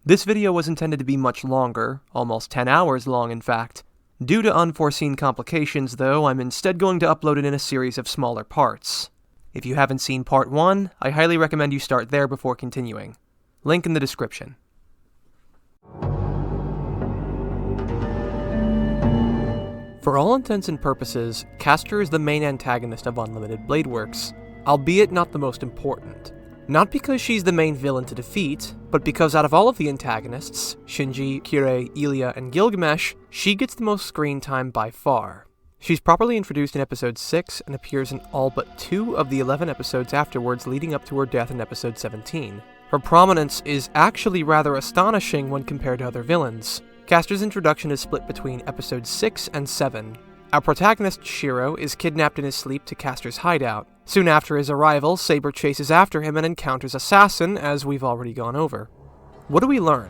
This video was intended to be much longer, almost 10 hours long in fact. Due to unforeseen complications though, I'm instead going to upload it in a series of smaller parts. If you haven't seen part 1, I highly recommend you start there before continuing. Link in the description. For all intents and purposes, Castor is the main antagonist of Unlimited Blade Works, albeit not the most important. Not because she's the main villain to defeat, but because out of all of the antagonists, Shinji, Kirei, Ilya, and Gilgamesh, she gets the most screen time by far. She's properly introduced in episode 6 and appears in all but 2 of the 11 episodes afterwards leading up to her death in episode 17. Her prominence is actually rather astonishing when compared to other villains. Castor's introduction is split between episodes 6 and 7. Our protagonist, Shiro, is kidnapped in his sleep to Castor's hideout. Soon after his arrival, Saber chases after him and encounters Assassin, as we've already gone over. What do we learn?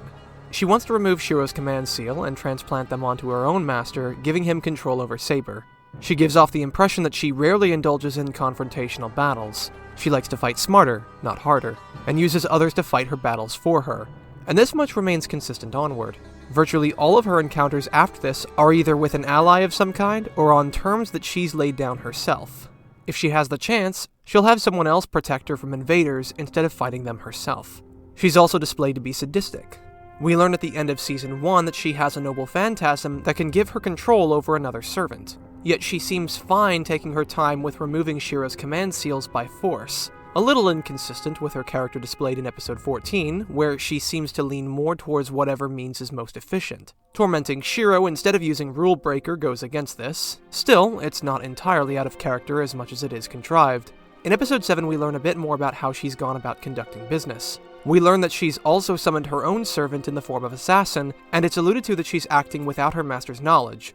She wants to remove Shiro's command seal and transplant them onto her own master, giving him control over Saber. She gives off the impression that she rarely indulges in confrontational battles. She likes to fight smarter, not harder, and uses others to fight her battles for her. And this much remains consistent onward. Virtually all of her encounters after this are either with an ally of some kind, or on terms that she's laid down herself. If she has the chance, she'll have someone else protect her from invaders instead of fighting them herself. She's also displayed to be sadistic. We learn at the end of Season 1 that she has a noble phantasm that can give her control over another servant. Yet she seems fine taking her time with removing Shiro's command seals by force. A little inconsistent with her character displayed in episode 14, where she seems to lean more towards whatever means is most efficient. Tormenting Shiro instead of using Rule Breaker goes against this. Still, it's not entirely out of character as much as it is contrived. In episode 7 we learn a bit more about how she's gone about conducting business. We learn that she's also summoned her own servant in the form of Assassin, and it's alluded to that she's acting without her master's knowledge.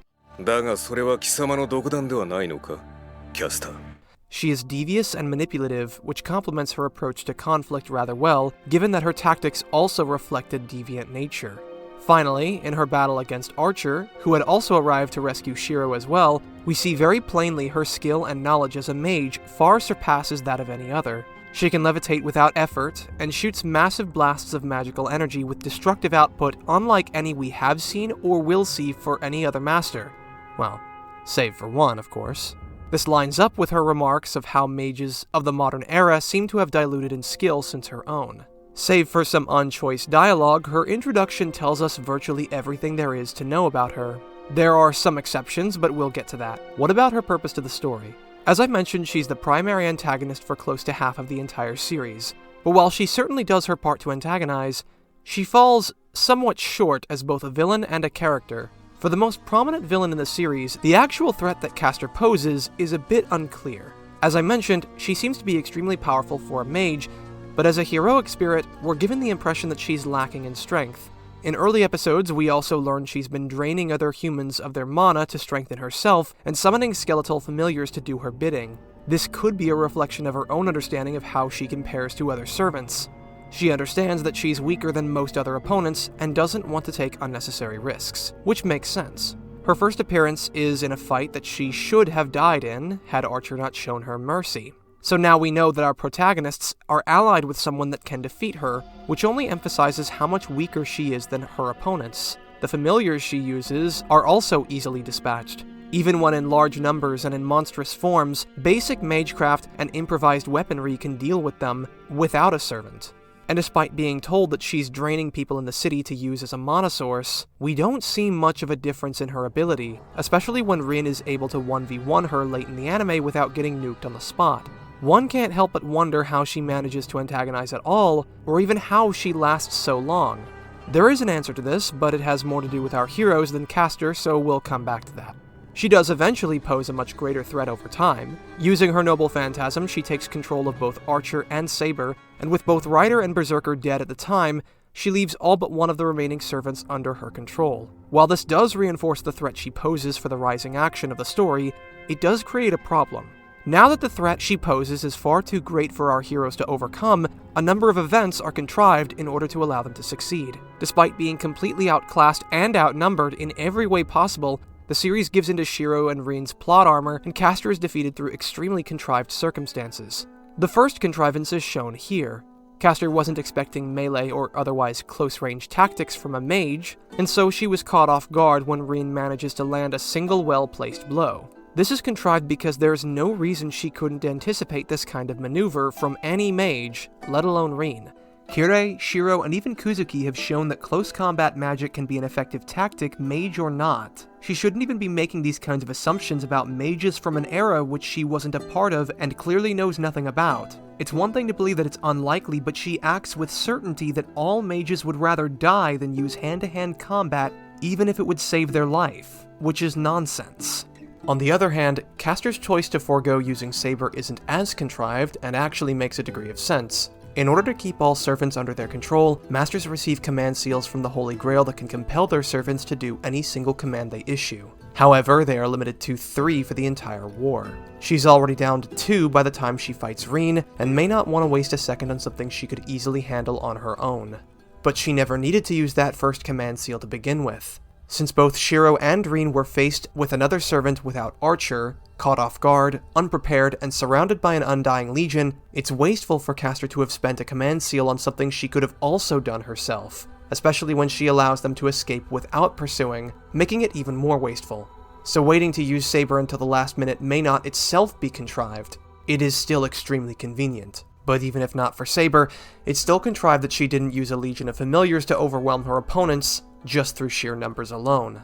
She is devious and manipulative, which complements her approach to conflict rather well, given that her tactics also reflect a deviant nature. Finally, in her battle against Archer, who had also arrived to rescue Shiro as well, we see very plainly her skill and knowledge as a mage far surpasses that of any other. She can levitate without effort, and shoots massive blasts of magical energy with destructive output unlike any we have seen or will see for any other master. Well, save for one, of course. This lines up with her remarks of how mages of the modern era seem to have diluted in skill since her own. Save for some unchoiced dialogue, her introduction tells us virtually everything there is to know about her. There are some exceptions, but we'll get to that. What about her purpose to the story? As I mentioned, she's the primary antagonist for close to half of the entire series, but while she certainly does her part to antagonize, she falls somewhat short as both a villain and a character. For the most prominent villain in the series, the actual threat that Castor poses is a bit unclear. As I mentioned, she seems to be extremely powerful for a mage, but as a heroic spirit, we're given the impression that she's lacking in strength. In early episodes, we also learn she's been draining other humans of their mana to strengthen herself, and summoning skeletal familiars to do her bidding. This could be a reflection of her own understanding of how she compares to other servants. She understands that she's weaker than most other opponents, and doesn't want to take unnecessary risks, which makes sense. Her first appearance is in a fight that she should have died in, had Archer not shown her mercy. So now we know that our protagonists are allied with someone that can defeat her, which only emphasizes how much weaker she is than her opponents. The familiars she uses are also easily dispatched. Even when in large numbers and in monstrous forms, basic magecraft and improvised weaponry can deal with them without a servant. And despite being told that she's draining people in the city to use as a mana source, we don't see much of a difference in her ability, especially when Rin is able to 1v1 her late in the anime without getting nuked on the spot. One can't help but wonder how she manages to antagonize at all, or even how she lasts so long. There is an answer to this, but it has more to do with our heroes than Castor, so we'll come back to that. She does eventually pose a much greater threat over time. Using her noble phantasm, she takes control of both Archer and Saber, and with both Rider and Berserker dead at the time, she leaves all but one of the remaining servants under her control. While this does reinforce the threat she poses for the rising action of the story, it does create a problem. Now that the threat she poses is far too great for our heroes to overcome, a number of events are contrived in order to allow them to succeed. Despite being completely outclassed and outnumbered in every way possible, the series gives into Shiro and Rin's plot armor, and Castor is defeated through extremely contrived circumstances. The first contrivance is shown here. Castor wasn't expecting melee or otherwise close-range tactics from a mage, and so she was caught off guard when Rin manages to land a single well-placed blow. This is contrived because there's no reason she couldn't anticipate this kind of maneuver from any mage, let alone Rin. Kirei, Shiro, and even Kuzuki have shown that close combat magic can be an effective tactic, mage or not. She shouldn't even be making these kinds of assumptions about mages from an era which she wasn't a part of and clearly knows nothing about. It's one thing to believe that it's unlikely, but she acts with certainty that all mages would rather die than use hand-to-hand combat even if it would save their life, which is nonsense. On the other hand, Castor's choice to forego using Saber isn't as contrived and actually makes a degree of sense. In order to keep all servants under their control, masters receive command seals from the Holy Grail that can compel their servants to do any single command they issue. However, they are limited to 3 for the entire war. She's already down to 2 by the time she fights Rin, and may not want to waste a second on something she could easily handle on her own. But she never needed to use that first command seal to begin with. Since both Shiro and Rin were faced with another servant without Archer, caught off guard, unprepared, and surrounded by an undying legion, it's wasteful for Castor to have spent a command seal on something she could have also done herself, especially when she allows them to escape without pursuing, making it even more wasteful. So waiting to use Saber until the last minute may not itself be contrived. It is still extremely convenient. But even if not for Saber, it's still contrived that she didn't use a legion of familiars to overwhelm her opponents, just through sheer numbers alone.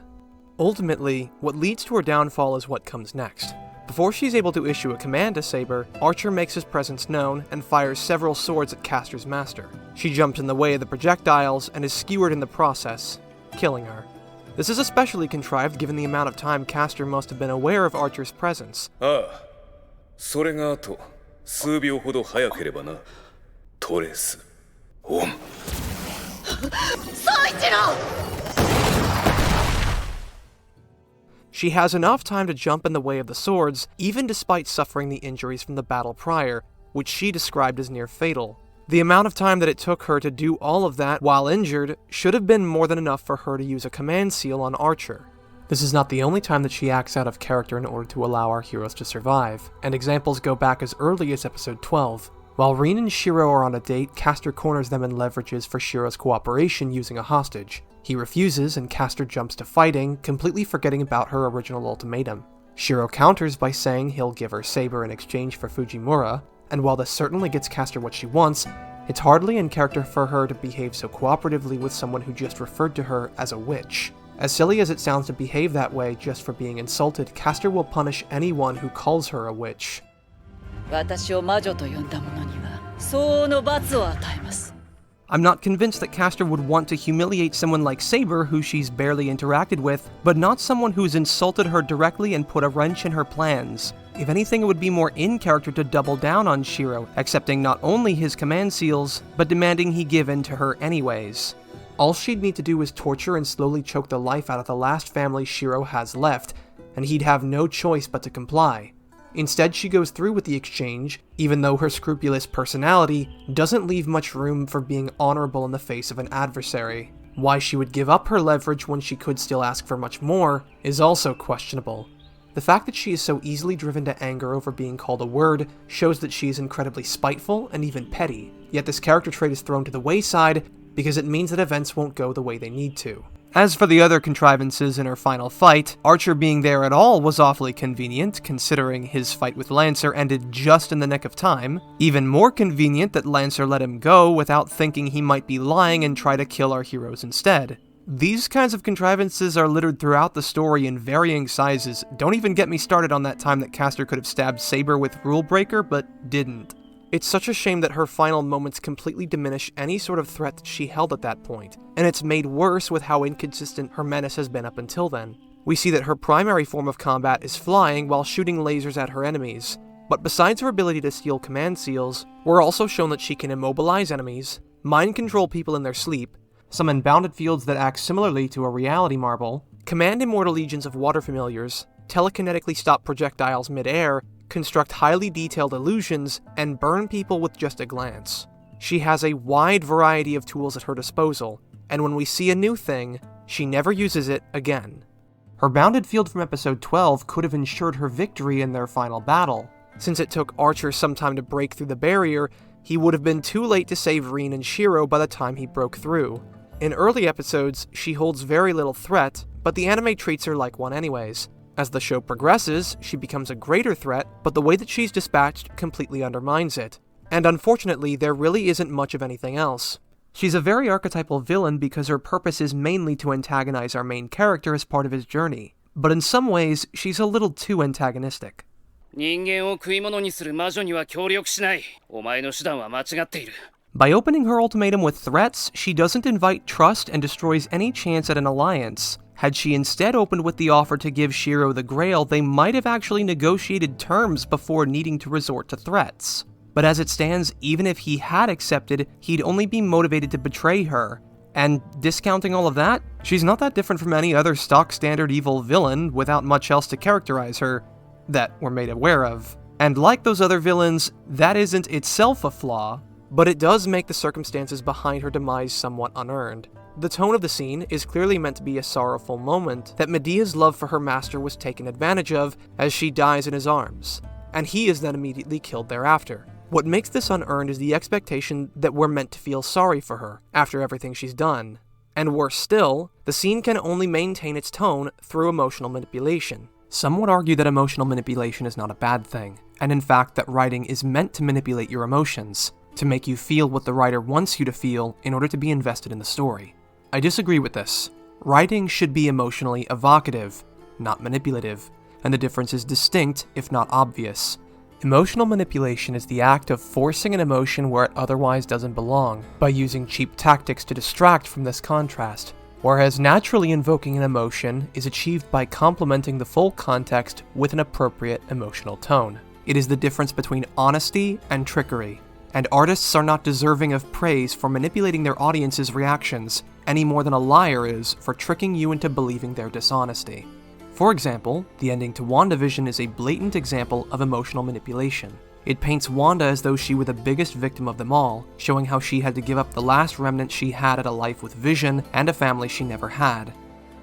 Ultimately, what leads to her downfall is what comes next. Before she's able to issue a command to Saber, Archer makes his presence known and fires several swords at Castor's master. She jumps in the way of the projectiles and is skewered in the process, killing her. This is especially contrived given the amount of time Castor must have been aware of Archer's presence. それがあと数秒ほど早ければな。トレス。オン。Souichirou! She has enough time to jump in the way of the swords, even despite suffering the injuries from the battle prior, which she described as near fatal. The amount of time that it took her to do all of that while injured should have been more than enough for her to use a command seal on Archer. This is not the only time that she acts out of character in order to allow our heroes to survive, and examples go back as early as episode 12. While Rin and Shiro are on a date, Castor corners them and leverages for Shiro's cooperation using a hostage. He refuses, and Castor jumps to fighting, completely forgetting about her original ultimatum. Shiro counters by saying he'll give her Saber in exchange for Fujimura, and while this certainly gets Castor what she wants, it's hardly in character for her to behave so cooperatively with someone who just referred to her as a witch. As silly as it sounds to behave that way just for being insulted, Castor will punish anyone who calls her a witch. 私を魔女と呼んだ者には相応の罰を与えます。 I'm not convinced that Castor would want to humiliate someone like Saber, who she's barely interacted with, but not someone who's insulted her directly and put a wrench in her plans. If anything, it would be more in character to double down on Shiro, accepting not only his command seals, but demanding he give in to her anyways. All she'd need to do is torture and slowly choke the life out of the last family Shiro has left, and he'd have no choice but to comply. Instead, she goes through with the exchange, even though her scrupulous personality doesn't leave much room for being honorable in the face of an adversary. Why she would give up her leverage when she could still ask for much more is also questionable. The fact that she is so easily driven to anger over being called a word shows that she is incredibly spiteful and even petty, yet this character trait is thrown to the wayside because it means that events won't go the way they need to. As for the other contrivances in her final fight, Archer being there at all was awfully convenient, considering his fight with Lancer ended just in the nick of time. Even more convenient that Lancer let him go without thinking he might be lying and try to kill our heroes instead. These kinds of contrivances are littered throughout the story in varying sizes. Don't even get me started on that time that Castor could have stabbed Saber with Rule Breaker, but didn't. It's such a shame that her final moments completely diminish any sort of threat that she held at that point, and it's made worse with how inconsistent her menace has been up until then. We see that her primary form of combat is flying while shooting lasers at her enemies, but besides her ability to steal command seals, we're also shown that she can immobilize enemies, mind control people in their sleep, summon bounded fields that act similarly to a reality marble, command immortal legions of water familiars, telekinetically stop projectiles mid-air, construct highly detailed illusions, and burn people with just a glance. She has a wide variety of tools at her disposal, and when we see a new thing, she never uses it again. Her bounded field from episode 12 could have ensured her victory in their final battle. Since it took Archer some time to break through the barrier, he would have been too late to save Rin and Shiro by the time he broke through. In early episodes, she holds very little threat, but the anime treats her like one anyways. As the show progresses, she becomes a greater threat, but the way that she's dispatched completely undermines it. And unfortunately, there really isn't much of anything else. She's a very archetypal villain because her purpose is mainly to antagonize our main character as part of his journey. But in some ways, she's a little too antagonistic. 人間を食い物にする魔女には協力しない。お前の手段は間違っている。 By opening her ultimatum with threats, she doesn't invite trust and destroys any chance at an alliance. Had she instead opened with the offer to give Shiro the Grail, they might have actually negotiated terms before needing to resort to threats. But as it stands, even if he had accepted, he'd only be motivated to betray her. And discounting all of that, she's not that different from any other stock standard evil villain without much else to characterize her that we're made aware of. And like those other villains, that isn't itself a flaw, but it does make the circumstances behind her demise somewhat unearned. The tone of the scene is clearly meant to be a sorrowful moment that Medea's love for her master was taken advantage of as she dies in his arms, and he is then immediately killed thereafter. What makes this unearned is the expectation that we're meant to feel sorry for her after everything she's done. And worse still, the scene can only maintain its tone through emotional manipulation. Some would argue that emotional manipulation is not a bad thing, and in fact that writing is meant to manipulate your emotions, to make you feel what the writer wants you to feel in order to be invested in the story. I disagree with this. Writing should be emotionally evocative, not manipulative, and the difference is distinct, if not obvious. Emotional manipulation is the act of forcing an emotion where it otherwise doesn't belong, by using cheap tactics to distract from this contrast, whereas naturally invoking an emotion is achieved by complementing the full context with an appropriate emotional tone. It is the difference between honesty and trickery, and artists are not deserving of praise for manipulating their audience's reactions any more than a liar is for tricking you into believing their dishonesty. For example, the ending to WandaVision is a blatant example of emotional manipulation. It paints Wanda as though she were the biggest victim of them all, showing how she had to give up the last remnant she had at a life with Vision and a family she never had.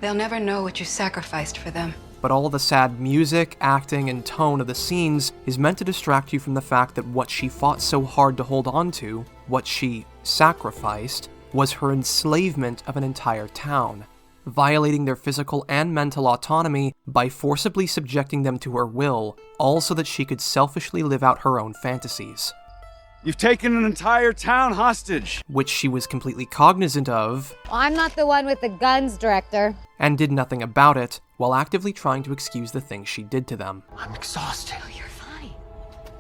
They'll never know what you sacrificed for them. But all the sad music, acting, and tone of the scenes is meant to distract you from the fact that what she fought so hard to hold on to, what she sacrificed, was her enslavement of an entire town, violating their physical and mental autonomy by forcibly subjecting them to her will, all so that she could selfishly live out her own fantasies. You've taken an entire town hostage! Which she was completely cognizant of. I'm not the one with the guns, Director. And did nothing about it, while actively trying to excuse the things she did to them. I'm exhausted. Oh, you're fine.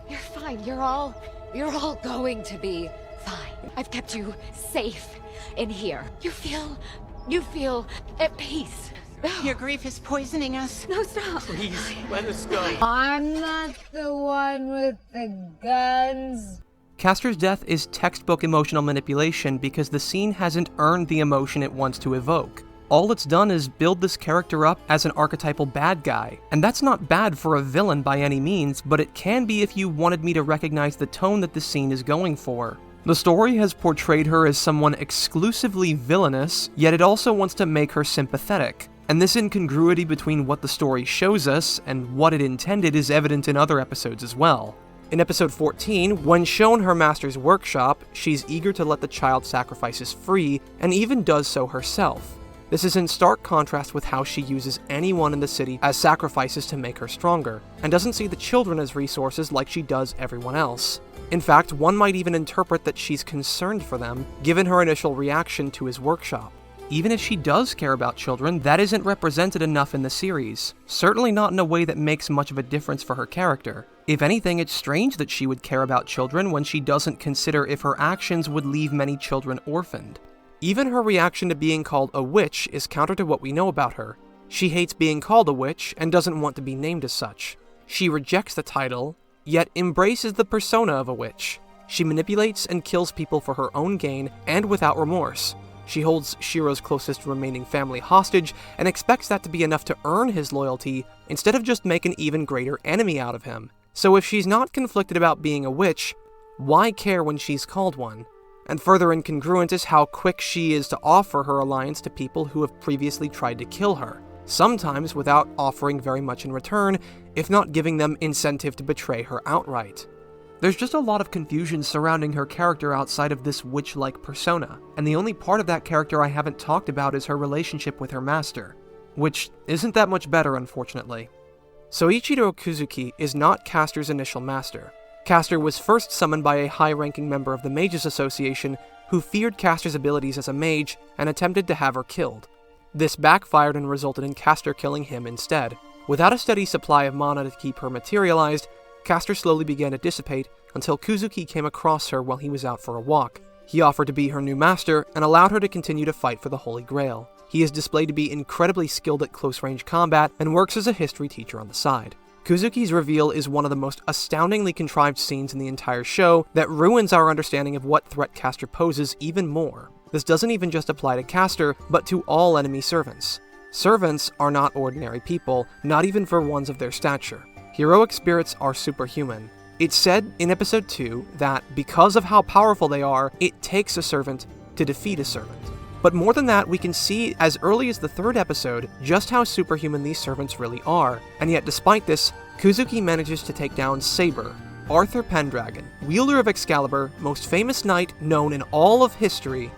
You're fine. You're all going to be fine. I've kept you safe in here. You feel at peace. Your grief is poisoning us. No, stop. Please, let us go. I'm not the one with the guns. Castor's death is textbook emotional manipulation because the scene hasn't earned the emotion it wants to evoke. All it's done is build this character up as an archetypal bad guy, and that's not bad for a villain by any means, but it can be if you wanted me to recognize the tone that the scene is going for. The story has portrayed her as someone exclusively villainous, yet it also wants to make her sympathetic. And this incongruity between what the story shows us and what it intended is evident in other episodes as well. In episode 14, when shown her master's workshop, she's eager to let the child sacrifices free, and even does so herself. This is in stark contrast with how she uses anyone in the city as sacrifices to make her stronger, and doesn't see the children as resources like she does everyone else. In fact, one might even interpret that she's concerned for them, given her initial reaction to his workshop. Even if she does care about children, that isn't represented enough in the series, certainly not in a way that makes much of a difference for her character. If anything, it's strange that she would care about children when she doesn't consider if her actions would leave many children orphaned. Even her reaction to being called a witch is counter to what we know about her. She hates being called a witch and doesn't want to be named as such. She rejects the title, yet embraces the persona of a witch. She manipulates and kills people for her own gain and without remorse. She holds Shiro's closest remaining family hostage and expects that to be enough to earn his loyalty instead of just make an even greater enemy out of him. So if she's not conflicted about being a witch, why care when she's called one? And further incongruent is how quick she is to offer her alliance to people who have previously tried to kill her, sometimes without offering very much in return, if not giving them incentive to betray her outright. There's just a lot of confusion surrounding her character outside of this witch-like persona, and the only part of that character I haven't talked about is her relationship with her master, which isn't that much better, unfortunately. Souichirou Kuzuki is not Castor's initial master. Castor was first summoned by a high-ranking member of the Mages Association who feared Castor's abilities as a mage and attempted to have her killed. This backfired and resulted in Castor killing him instead. Without a steady supply of mana to keep her materialized, Castor slowly began to dissipate until Kuzuki came across her while he was out for a walk. He offered to be her new master and allowed her to continue to fight for the Holy Grail. He is displayed to be incredibly skilled at close-range combat and works as a history teacher on the side. Kuzuki's reveal is one of the most astoundingly contrived scenes in the entire show that ruins our understanding of what threat Castor poses even more. This doesn't even just apply to Castor, but to all enemy servants. Servants are not ordinary people, not even for ones of their stature. Heroic spirits are superhuman. It's said in episode 2 that because of how powerful they are, it takes a servant to defeat a servant. But more than that, we can see as early as the 3rd episode just how superhuman these servants really are, and yet despite this, Kuzuki manages to take down Saber, Arthur Pendragon, wielder of Excalibur, most famous knight known in all of history,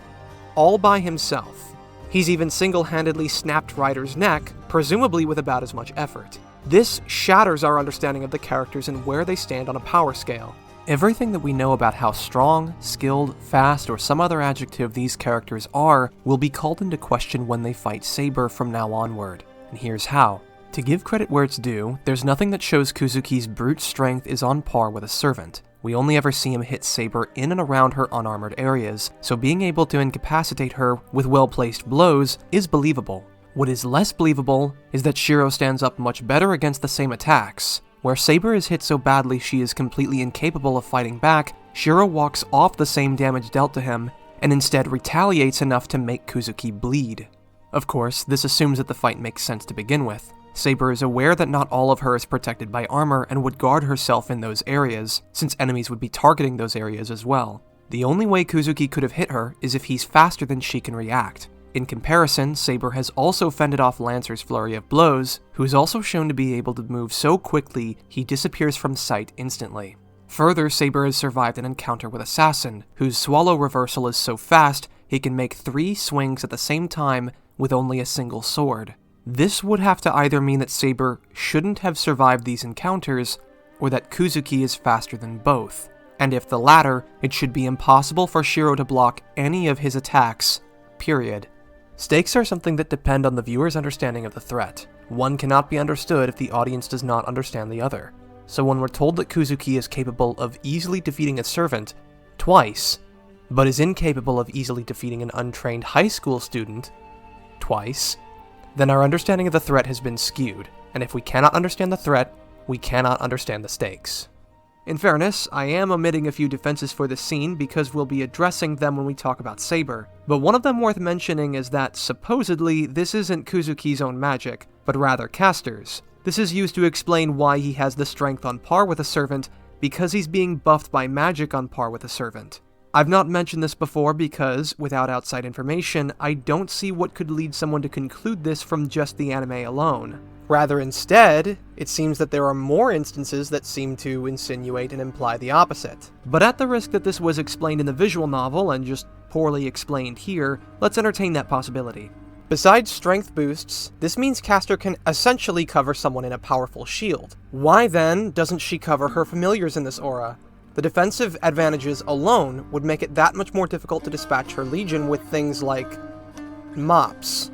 all by himself. He's even single-handedly snapped Ryder's neck, presumably with about as much effort. This shatters our understanding of the characters and where they stand on a power scale. Everything that we know about how strong, skilled, fast, or some other adjective these characters are will be called into question when they fight Saber from now onward. And here's how. To give credit where it's due, there's nothing that shows Kuzuki's brute strength is on par with a servant. We only ever see him hit Saber in and around her unarmored areas, so being able to incapacitate her with well-placed blows is believable. What is less believable is that Shiro stands up much better against the same attacks. Where Saber is hit so badly she is completely incapable of fighting back, Shiro walks off the same damage dealt to him, and instead retaliates enough to make Kuzuki bleed. Of course, this assumes that the fight makes sense to begin with. Saber is aware that not all of her is protected by armor and would guard herself in those areas, since enemies would be targeting those areas as well. The only way Kuzuki could have hit her is if he's faster than she can react. In comparison, Saber has also fended off Lancer's flurry of blows, who is also shown to be able to move so quickly he disappears from sight instantly. Further, Saber has survived an encounter with Assassin, whose swallow reversal is so fast he can make 3 swings at the same time with only a single sword. This would have to either mean that Saber shouldn't have survived these encounters, or that Kuzuki is faster than both. And if the latter, it should be impossible for Shiro to block any of his attacks, period. Stakes are something that depend on the viewer's understanding of the threat. One cannot be understood if the audience does not understand the other. So when we're told that Kuzuki is capable of easily defeating a servant, twice, but is incapable of easily defeating an untrained high school student, twice, then our understanding of the threat has been skewed, and if we cannot understand the threat, we cannot understand the stakes. In fairness, I am omitting a few defenses for this scene because we'll be addressing them when we talk about Saber, but one of them worth mentioning is that supposedly this isn't Kuzuki's own magic, but rather Castor's. This is used to explain why he has the strength on par with a servant, because he's being buffed by magic on par with a servant. I've not mentioned this before because, without outside information, I don't see what could lead someone to conclude this from just the anime alone. Rather instead, it seems that there are more instances that seem to insinuate and imply the opposite. But at the risk that this was explained in the visual novel and just poorly explained here, let's entertain that possibility. Besides strength boosts, this means Castor can essentially cover someone in a powerful shield. Why then doesn't she cover her familiars in this aura? The defensive advantages alone would make it that much more difficult to dispatch her legion with things like mops.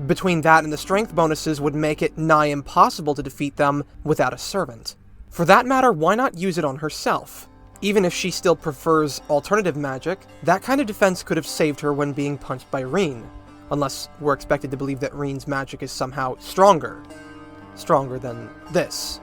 Between that and the strength bonuses would make it nigh impossible to defeat them without a servant. For that matter, why not use it on herself? Even if she still prefers alternative magic, that kind of defense could have saved her when being punched by Rin. Unless we're expected to believe that Rin's magic is somehow stronger. Stronger than this.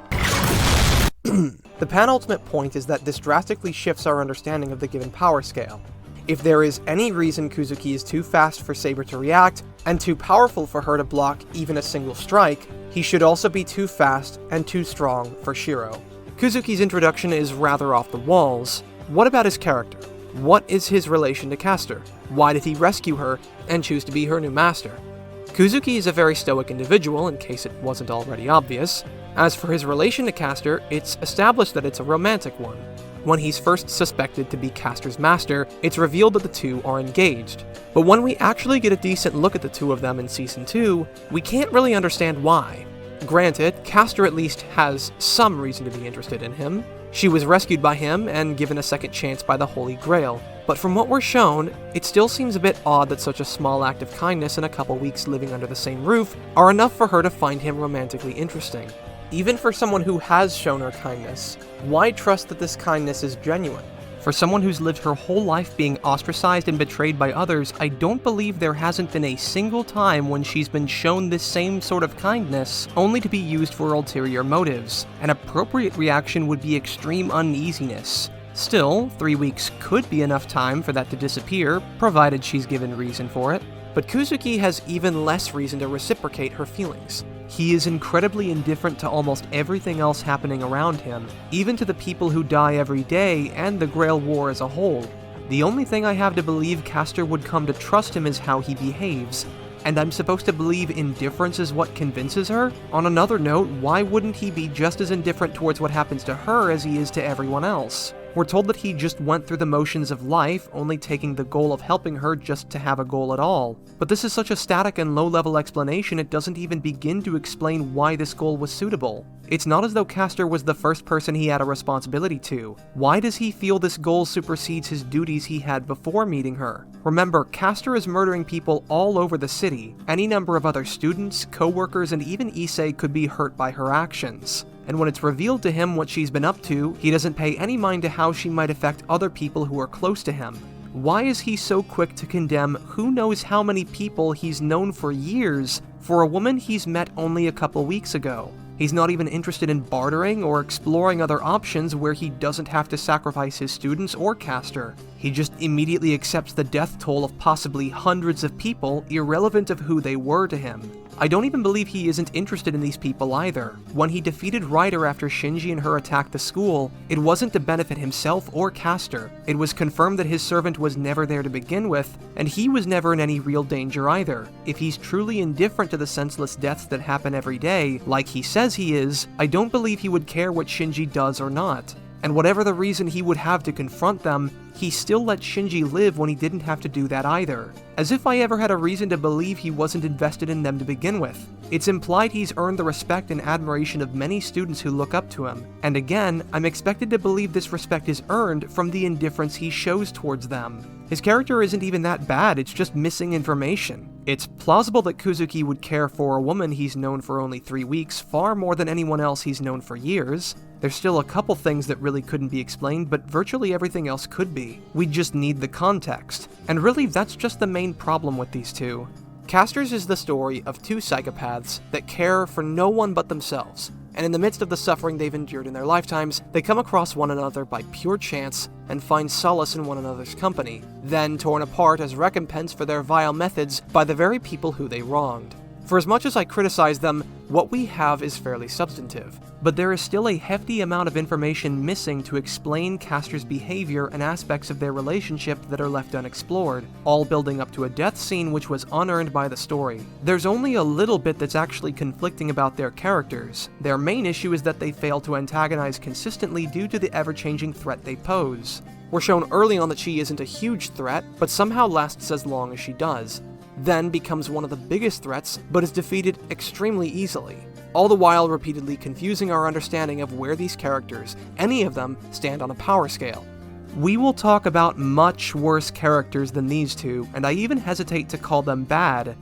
The penultimate point is that this drastically shifts our understanding of the given power scale. If there is any reason Kuzuki is too fast for Saber to react, and too powerful for her to block even a single strike, he should also be too fast and too strong for Shiro. Kuzuki's introduction is rather off the walls. What about his character? What is his relation to Castor? Why did he rescue her and choose to be her new master? Kuzuki is a very stoic individual, in case it wasn't already obvious. As for his relation to Castor, it's established that it's a romantic one. When he's first suspected to be Castor's master, it's revealed that the two are engaged. But when we actually get a decent look at the two of them in Season 2, we can't really understand why. Granted, Castor at least has some reason to be interested in him. She was rescued by him and given a second chance by the Holy Grail. But from what we're shown, it still seems a bit odd that such a small act of kindness and a couple weeks living under the same roof are enough for her to find him romantically interesting. Even for someone who has shown her kindness, why trust that this kindness is genuine? For someone who's lived her whole life being ostracized and betrayed by others, I don't believe there hasn't been a single time when she's been shown this same sort of kindness, only to be used for ulterior motives. An appropriate reaction would be extreme uneasiness. Still, 3 weeks could be enough time for that to disappear, provided she's given reason for it. But Kuzuki has even less reason to reciprocate her feelings. He is incredibly indifferent to almost everything else happening around him, even to the people who die every day and the Grail War as a whole. The only thing I have to believe Castor would come to trust him is how he behaves, and I'm supposed to believe indifference is what convinces her? On another note, why wouldn't he be just as indifferent towards what happens to her as he is to everyone else? We're told that he just went through the motions of life, only taking the goal of helping her just to have a goal at all. But this is such a static and low-level explanation it doesn't even begin to explain why this goal was suitable. It's not as though Castor was the first person he had a responsibility to. Why does he feel this goal supersedes his duties he had before meeting her? Remember, Castor is murdering people all over the city. Any number of other students, co-workers, and even Issei could be hurt by her actions. And when it's revealed to him what she's been up to, he doesn't pay any mind to how she might affect other people who are close to him. Why is he so quick to condemn who knows how many people he's known for years for a woman he's met only a couple weeks ago? He's not even interested in bartering or exploring other options where he doesn't have to sacrifice his students or Castor. He just immediately accepts the death toll of possibly hundreds of people, irrelevant of who they were to him. I don't even believe he isn't interested in these people either. When he defeated Ryder after Shinji and her attacked the school, it wasn't to benefit himself or Castor. It was confirmed that his servant was never there to begin with, and he was never in any real danger either. If he's truly indifferent to the senseless deaths that happen every day, like he says he is, I don't believe he would care what Shinji does or not. And whatever the reason he would have to confront them, he still let Shinji live when he didn't have to do that either. As if I ever had a reason to believe he wasn't invested in them to begin with. It's implied he's earned the respect and admiration of many students who look up to him. And again, I'm expected to believe this respect is earned from the indifference he shows towards them. His character isn't even that bad, it's just missing information. It's plausible that Kuzuki would care for a woman he's known for only 3 weeks far more than anyone else he's known for years. There's still a couple things that really couldn't be explained, but virtually everything else could be. We just need the context. And really, that's just the main problem with these two. Castor's is the story of two psychopaths that care for no one but themselves, and in the midst of the suffering they've endured in their lifetimes, they come across one another by pure chance and find solace in one another's company, then torn apart as recompense for their vile methods by the very people who they wronged. For as much as I criticize them, what we have is fairly substantive, but there is still a hefty amount of information missing to explain Castor's behavior and aspects of their relationship that are left unexplored, all building up to a death scene which was unearned by the story. There's only a little bit that's actually conflicting about their characters. Their main issue is that they fail to antagonize consistently due to the ever-changing threat they pose. We're shown early on that she isn't a huge threat, but somehow lasts as long as she does. Then becomes one of the biggest threats, but is defeated extremely easily, all the while repeatedly confusing our understanding of where these characters, any of them, stand on a power scale. We will talk about much worse characters than these two, and I even hesitate to call them bad,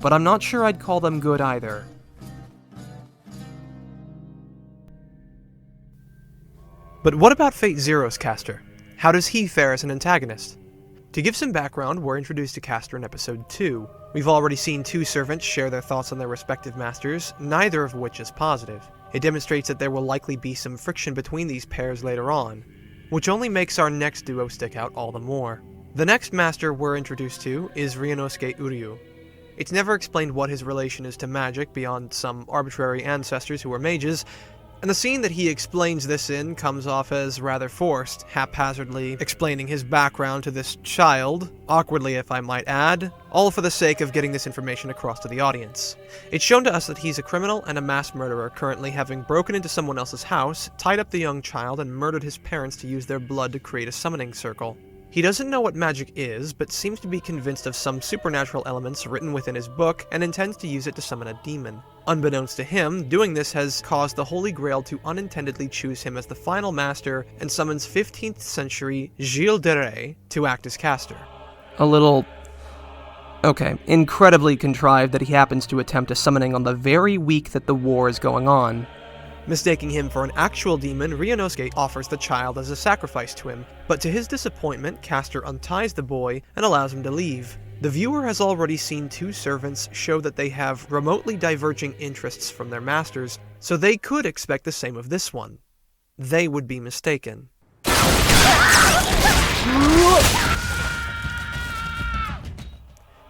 but I'm not sure I'd call them good either. But what about Fate Zero's Castor? How does he fare as an antagonist? To give some background, we're introduced to Castor in episode 2. We've already seen two servants share their thoughts on their respective masters, neither of which is positive. It demonstrates that there will likely be some friction between these pairs later on, which only makes our next duo stick out all the more. The next master we're introduced to is Ryuunosuke Uryuu. It's never explained what his relation is to magic beyond some arbitrary ancestors who are mages, And the scene that he explains this in comes off as rather forced, haphazardly explaining his background to this child, awkwardly if I might add, all for the sake of getting this information across to the audience. It's shown to us that he's a criminal and a mass murderer, currently having broken into someone else's house, tied up the young child, and murdered his parents to use their blood to create a summoning circle. He doesn't know what magic is, but seems to be convinced of some supernatural elements written within his book and intends to use it to summon a demon. Unbeknownst to him, doing this has caused the Holy Grail to unintendedly choose him as the final master and summons 15th century Gilles de Rais to act as caster. Incredibly contrived that he happens to attempt a summoning on the very week that the war is going on. Mistaking him for an actual demon, Ryuunosuke offers the child as a sacrifice to him, but to his disappointment, Caster unties the boy and allows him to leave. The viewer has already seen two servants show that they have remotely diverging interests from their masters, so they could expect the same of this one. They would be mistaken.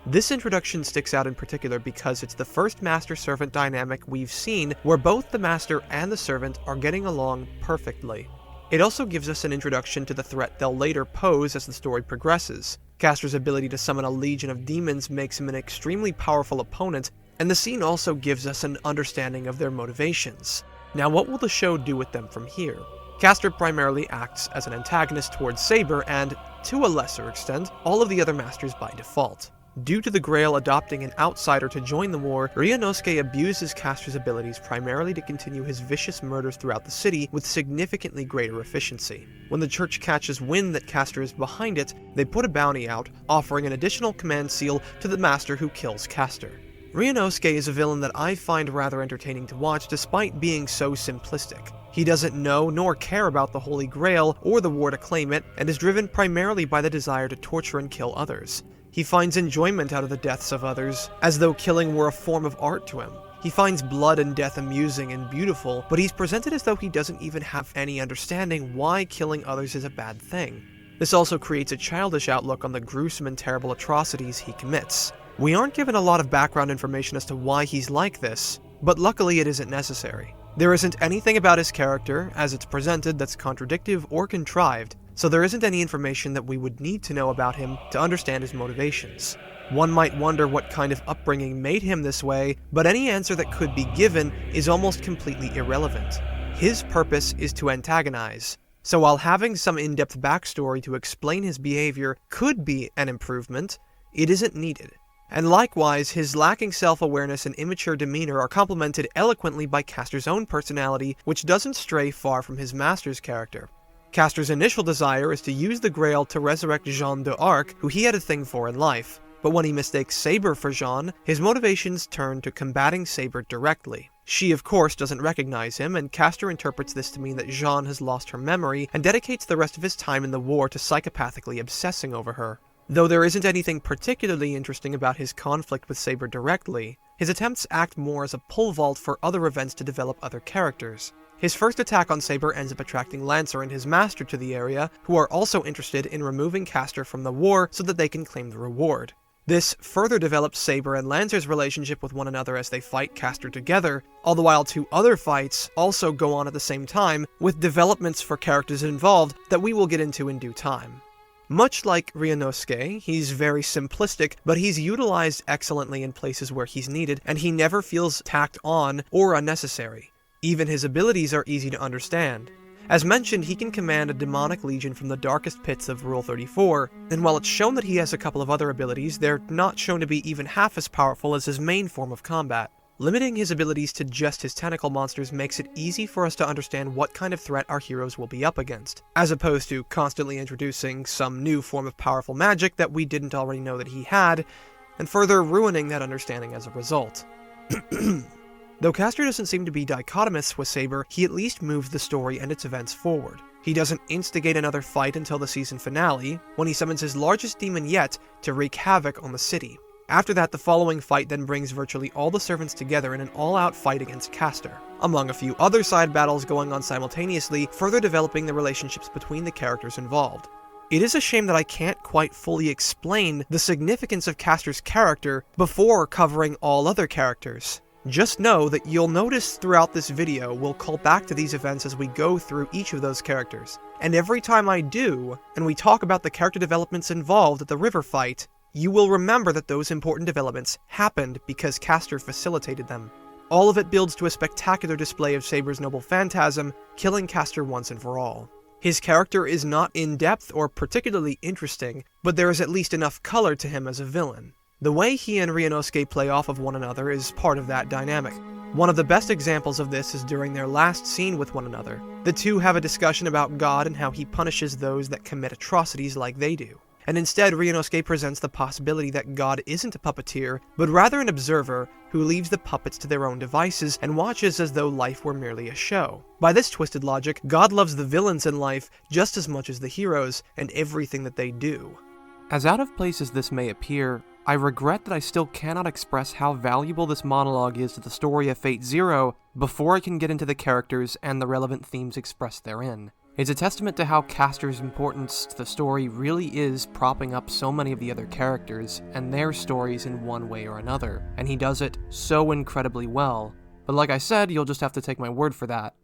This introduction sticks out in particular because it's the first master-servant dynamic we've seen where both the master and the servant are getting along perfectly. It also gives us an introduction to the threat they'll later pose as the story progresses. Caster's ability to summon a legion of demons makes him an extremely powerful opponent, and the scene also gives us an understanding of their motivations. Now, what will the show do with them from here? Caster primarily acts as an antagonist towards Saber and, to a lesser extent, all of the other masters by default. Due to the Grail adopting an outsider to join the war, Ryuunosuke abuses Caster's abilities primarily to continue his vicious murders throughout the city with significantly greater efficiency. When the church catches wind that Caster is behind it, they put a bounty out, offering an additional command seal to the master who kills Caster. Ryuunosuke is a villain that I find rather entertaining to watch despite being so simplistic. He doesn't know nor care about the Holy Grail or the war to claim it, and is driven primarily by the desire to torture and kill others. He finds enjoyment out of the deaths of others, as though killing were a form of art to him. He finds blood and death amusing and beautiful, but he's presented as though he doesn't even have any understanding why killing others is a bad thing. This also creates a childish outlook on the gruesome and terrible atrocities he commits. We aren't given a lot of background information as to why he's like this, but luckily it isn't necessary. There isn't anything about his character, as it's presented, that's contradictive or contrived, so there isn't any information that we would need to know about him to understand his motivations. One might wonder what kind of upbringing made him this way, but any answer that could be given is almost completely irrelevant. His purpose is to antagonize, so while having some in-depth backstory to explain his behavior could be an improvement, it isn't needed. And likewise, his lacking self-awareness and immature demeanor are complemented eloquently by Caster's own personality, which doesn't stray far from his master's character. Caster's initial desire is to use the Grail to resurrect Jeanne d'Arc, who he had a thing for in life. But when he mistakes Saber for Jeanne, his motivations turn to combating Saber directly. She, of course, doesn't recognize him, and Caster interprets this to mean that Jeanne has lost her memory and dedicates the rest of his time in the war to psychopathically obsessing over her. Though there isn't anything particularly interesting about his conflict with Saber directly, his attempts act more as a pole vault for other events to develop other characters. His first attack on Saber ends up attracting Lancer and his master to the area, who are also interested in removing Caster from the war so that they can claim the reward. This further develops Saber and Lancer's relationship with one another as they fight Caster together, all the while two other fights also go on at the same time, with developments for characters involved that we will get into in due time. Much like Ryuunosuke, he's very simplistic, but he's utilized excellently in places where he's needed, and he never feels tacked on or unnecessary. Even his abilities are easy to understand. As mentioned, he can command a demonic legion from the darkest pits of Rule 34, and while it's shown that he has a couple of other abilities, they're not shown to be even half as powerful as his main form of combat. Limiting his abilities to just his tentacle monsters makes it easy for us to understand what kind of threat our heroes will be up against, as opposed to constantly introducing some new form of powerful magic that we didn't already know that he had, and further ruining that understanding as a result. Though Caster doesn't seem to be dichotomous with Saber, he at least moves the story and its events forward. He doesn't instigate another fight until the season finale, when he summons his largest demon yet to wreak havoc on the city. After that, the following fight then brings virtually all the servants together in an all-out fight against Caster, among a few other side battles going on simultaneously, further developing the relationships between the characters involved. It is a shame that I can't quite fully explain the significance of Caster's character before covering all other characters. Just know that you'll notice throughout this video we'll call back to these events as we go through each of those characters. And every time I do, and we talk about the character developments involved at the river fight, you will remember that those important developments happened because Castor facilitated them. All of it builds to a spectacular display of Saber's noble phantasm, killing Castor once and for all. His character is not in-depth or particularly interesting, but there is at least enough color to him as a villain. The way he and Ryuunosuke play off of one another is part of that dynamic. One of the best examples of this is during their last scene with one another. The two have a discussion about God and how he punishes those that commit atrocities like they do. And instead, Ryuunosuke presents the possibility that God isn't a puppeteer, but rather an observer who leaves the puppets to their own devices and watches as though life were merely a show. By this twisted logic, God loves the villains in life just as much as the heroes and everything that they do. As out of place as this may appear, I regret that I still cannot express how valuable this monologue is to the story of Fate/Zero before I can get into the characters and the relevant themes expressed therein. It's a testament to how Castor's importance to the story really is propping up so many of the other characters and their stories in one way or another, and he does it so incredibly well. But like I said, you'll just have to take my word for that.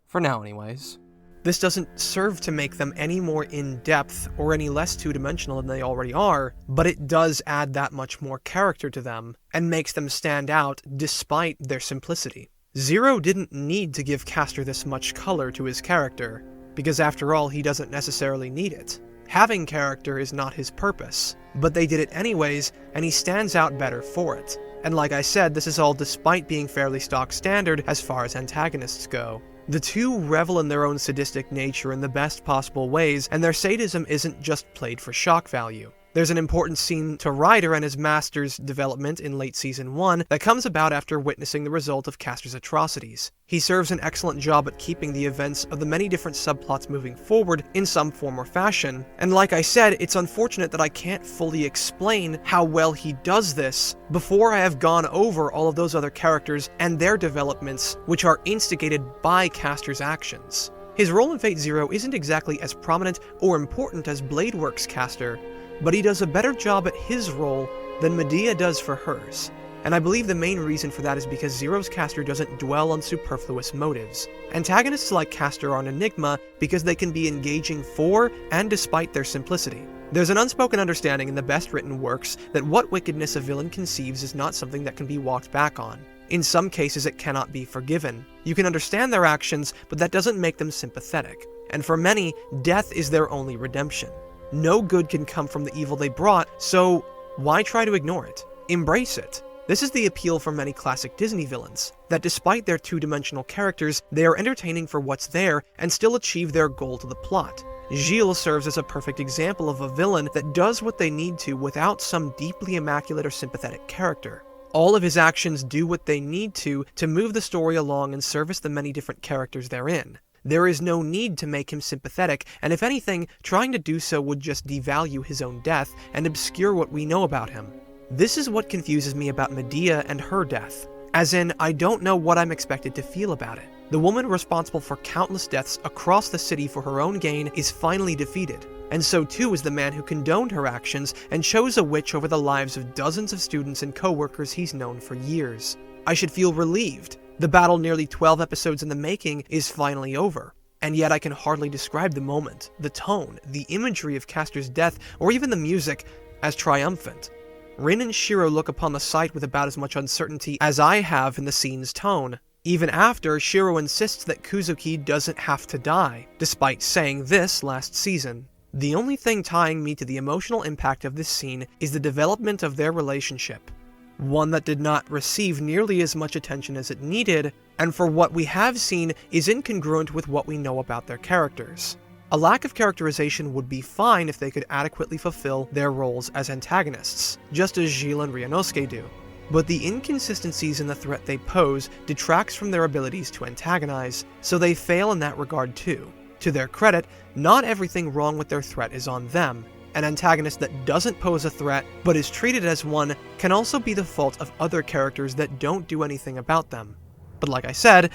For now anyways. This doesn't serve to make them any more in-depth or any less two-dimensional than they already are, but it does add that much more character to them, and makes them stand out despite their simplicity. Zero didn't need to give Castor this much color to his character, because after all, he doesn't necessarily need it. Having character is not his purpose, but they did it anyways, and he stands out better for it. And like I said, this is all despite being fairly stock standard as far as antagonists go. The two revel in their own sadistic nature in the best possible ways, and their sadism isn't just played for shock value. There's an important scene to Ryder and his master's development in late Season 1 that comes about after witnessing the result of Castor's atrocities. He serves an excellent job at keeping the events of the many different subplots moving forward in some form or fashion, and like I said, it's unfortunate that I can't fully explain how well he does this before I have gone over all of those other characters and their developments, which are instigated by Castor's actions. His role in Fate/Zero isn't exactly as prominent or important as Bladeworks' Castor, but he does a better job at his role than Medea does for hers. And I believe the main reason for that is because Zero's Castor doesn't dwell on superfluous motives. Antagonists like Castor are an enigma because they can be engaging for and despite their simplicity. There's an unspoken understanding in the best written works that what wickedness a villain conceives is not something that can be walked back on. In some cases it cannot be forgiven. You can understand their actions, but that doesn't make them sympathetic. And for many, death is their only redemption. No good can come from the evil they brought, so why try to ignore it? Embrace it. This is the appeal for many classic Disney villains, that despite their two-dimensional characters, they are entertaining for what's there and still achieve their goal to the plot. Gilles serves as a perfect example of a villain that does what they need to without some deeply immaculate or sympathetic character. All of his actions do what they need to move the story along and service the many different characters therein. There is no need to make him sympathetic, and if anything, trying to do so would just devalue his own death and obscure what we know about him. This is what confuses me about Medea and her death. As in, I don't know what I'm expected to feel about it. The woman responsible for countless deaths across the city for her own gain is finally defeated, and so too is the man who condoned her actions and chose a witch over the lives of dozens of students and co-workers he's known for years. I should feel relieved. The battle, nearly 12 episodes in the making, is finally over. And yet I can hardly describe the moment, the tone, the imagery of Castor's death, or even the music, as triumphant. Rin and Shiro look upon the sight with about as much uncertainty as I have in the scene's tone. Even after, Shiro insists that Kuzuki doesn't have to die, despite saying this last season. The only thing tying me to the emotional impact of this scene is the development of their relationship. One that did not receive nearly as much attention as it needed, and for what we have seen is incongruent with what we know about their characters. A lack of characterization would be fine if they could adequately fulfill their roles as antagonists, just as Gilles and Ryuunosuke do. But the inconsistencies in the threat they pose detracts from their abilities to antagonize, so they fail in that regard too. To their credit, not everything wrong with their threat is on them. An antagonist that doesn't pose a threat, but is treated as one, can also be the fault of other characters that don't do anything about them. But like I said,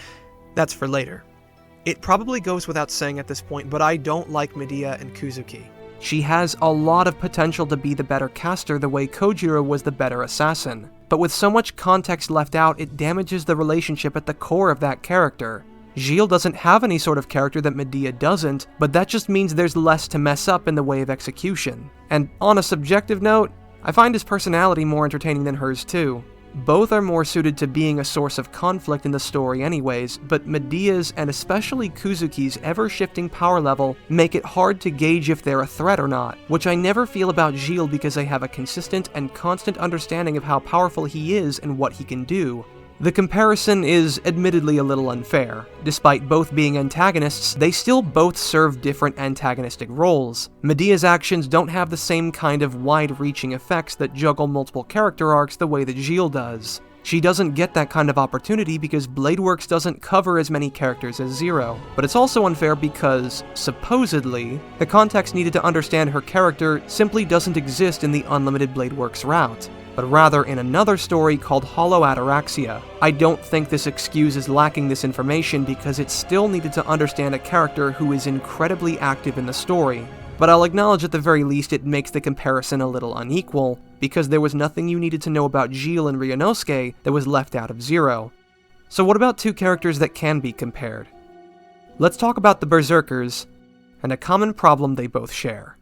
that's for later. It probably goes without saying at this point, but I don't like Medea and Kuzuki. She has a lot of potential to be the better caster the way Kojiro was the better assassin, but with so much context left out, it damages the relationship at the core of that character. Gilles doesn't have any sort of character that Medea doesn't, but that just means there's less to mess up in the way of execution. And on a subjective note, I find his personality more entertaining than hers too. Both are more suited to being a source of conflict in the story anyways, but Medea's and especially Kuzuki's ever-shifting power level make it hard to gauge if they're a threat or not, which I never feel about Gilles because I have a consistent and constant understanding of how powerful he is and what he can do. The comparison is admittedly a little unfair. Despite both being antagonists, they still both serve different antagonistic roles. Medea's actions don't have the same kind of wide-reaching effects that juggle multiple character arcs the way that Gilles does. She doesn't get that kind of opportunity because Bladeworks doesn't cover as many characters as Zero, but it's also unfair because, supposedly, the context needed to understand her character simply doesn't exist in the Unlimited Bladeworks route, but rather in another story called Hollow Ataraxia. I don't think this excuse is lacking this information because it still needed to understand a character who is incredibly active in the story, but I'll acknowledge at the very least it makes the comparison a little unequal, because there was nothing you needed to know about Gilles and Ryuunosuke that was left out of Zero. So what about two characters that can be compared? Let's talk about the Berserkers, and a common problem they both share.